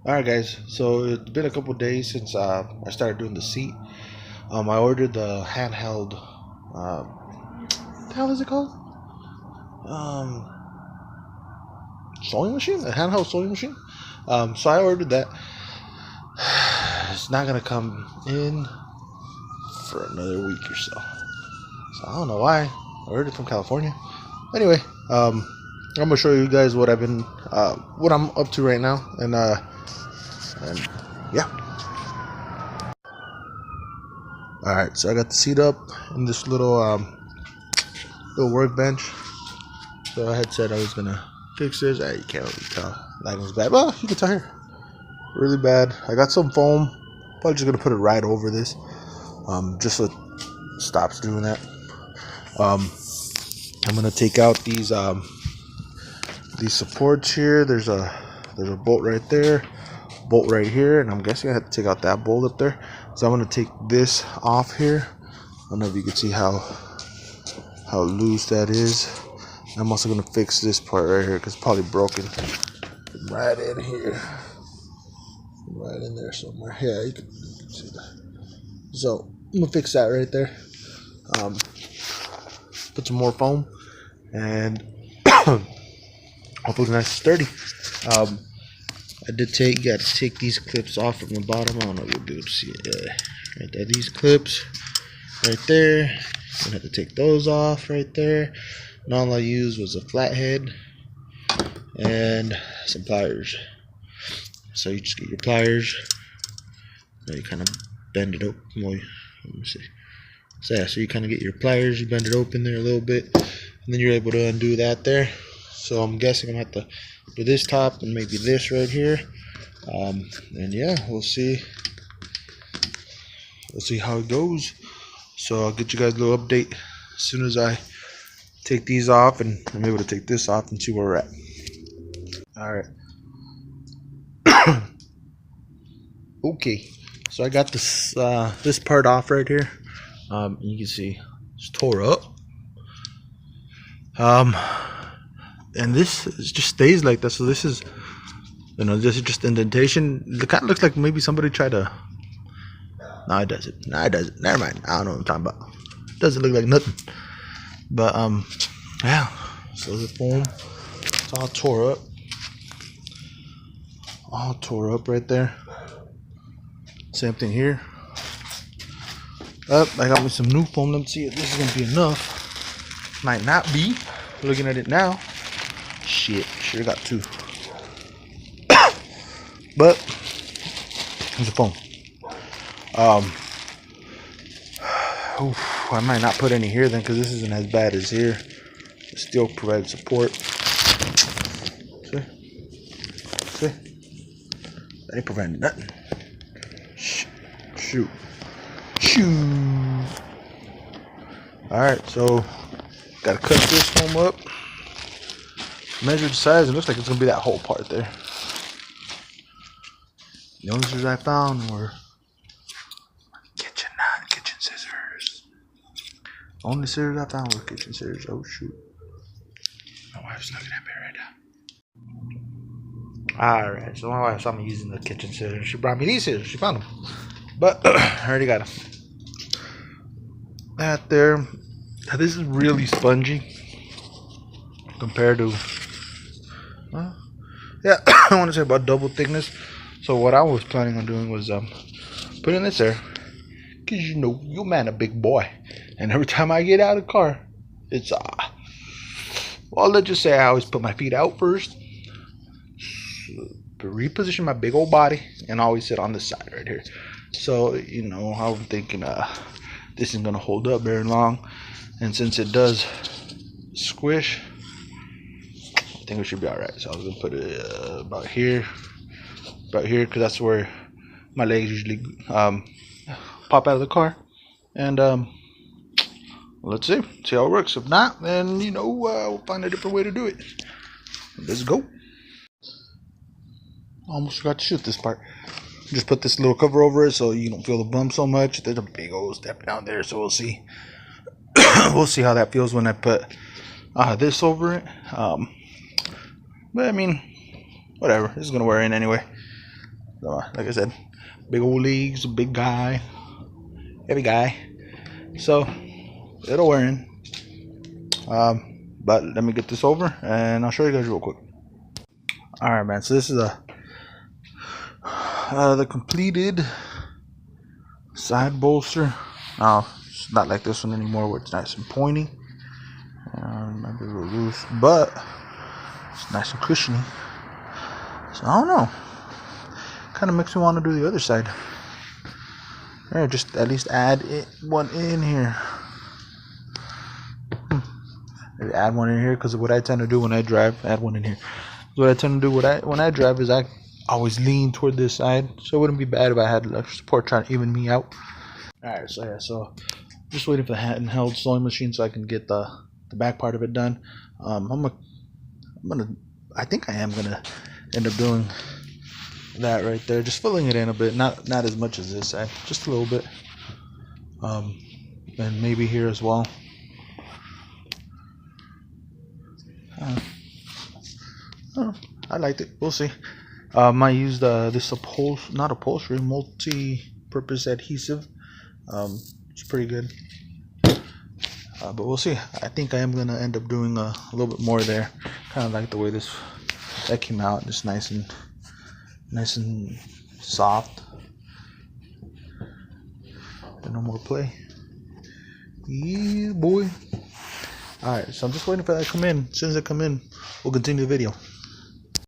Alright guys, so it's been a couple days since I started doing the seat. I ordered the handheld, what the hell is it called? Um, Sewing machine? A handheld sewing machine? So I ordered that. It's not gonna come in for another week or so. So I don't know why. I ordered it from California. Anyway, I'm gonna show you guys what what I'm up to right now, and yeah. All right, so I got the seat up in this little workbench. So I had said I was gonna fix this. You can't really tell. Lighting's bad. Well, you can tell here, really bad. I got some foam. Probably just gonna put it right over this, just so it stops doing that. I'm gonna take out these supports here. There's a bolt right there, bolt right here, and I'm guessing I have to take out that bolt up there. So I'm gonna take this off here. I don't know if you can see how loose that is. I'm also gonna fix this part right here because it's probably broken. Right in here, right in there somewhere. Yeah, you can see that. So I'm gonna fix that right there. Put some more foam, and hopefully nice and sturdy. I did take, you gotta take these clips off from the bottom. I don't know if you'll be able to see it. Right there, these clips right there. I'm gonna have to take those off right there. And all I used was a flathead and some pliers. So you just get your pliers. Now you kind of bend it open. Let me see. So yeah, so you kind of get your pliers, you bend it open there a little bit, and then you're able to undo that there. So I'm guessing I'm gonna have to do this top and maybe this right here. And yeah, we'll see how it goes. So I'll get you guys a little update as soon as I take these off, and I'm able to take this off and see where we're at. All right. Okay, so I got this this part off right here. You can see it's tore up. And this just stays like that. So this is, this is just indentation. It kind of looks like maybe somebody tried to. No, it doesn't. No, it doesn't. Never mind. I don't know what I'm talking about. It doesn't look like nothing. But yeah. So the foam, it's all tore up. All tore up right there. Same thing here. I got me some new foam. Let me see if this is gonna be enough. Might not be. Looking at it now. Shit, sure got two. But here's the foam. I might not put any here then, because this isn't as bad as here. It still provides support. See? That ain't preventing nothing. Shoot. Alright, so gotta cut this foam up. Measure the size. It looks like it's gonna be that whole part there. The only scissors I found were kitchen scissors. Only scissors I found were kitchen scissors. Oh shoot! My wife's looking at me right now. All right, so my wife saw me using the kitchen scissors. She brought me these scissors. She found them, but I already got them. That there. Now, this is really spongy compared to. Yeah, I want to say about double thickness. So what I was planning on doing was putting this there, cause your man a big boy, and every time I get out of the car, it's well, let's just say I always put my feet out first, reposition my big old body, and always sit on this side right here. So I'm thinking this isn't gonna hold up very long, and since it does squish, I think we should be all right. So I was gonna put it about here, because that's where my legs usually pop out of the car. And let's see how it works. If not, then we'll find a different way to do it. Let's go. Almost forgot to shoot this part. Just put this little cover over it so you don't feel the bump so much. There's a big old step down there, so we'll see. We'll see how that feels when I put this over it. But I mean, whatever. This is gonna wear in anyway. Like I said, big old legs, big guy, heavy guy. So it'll wear in. But let me get this over and I'll show you guys real quick. Alright, man, so this is the completed side bolster. Now it's not like this one anymore where it's nice and pointy. Might be a little loose, but it's nice and cushiony. So I don't know, kind of makes me want to do the other side. Or just at least add one in here. Maybe add one in here, because what I tend to do when I drive, add one in here. What I tend to do when I drive is I always lean toward this side, so it wouldn't be bad if I had extra support trying to even me out. Alright, so yeah, so just waiting for the handheld sewing machine so I can get the back part of it done. I think I am gonna end up doing that right there, just filling it in a bit, not as much as this side, just a little bit. And maybe here as well. I liked it. We'll see. I used this multi-purpose adhesive. It's pretty good. But we'll see. I think I am gonna end up doing a little bit more there. Kind of like the way that came out, just nice and soft. And no more play. Yeah, boy. Alright, so I'm just waiting for that to come in. As soon as it come in, we'll continue the video.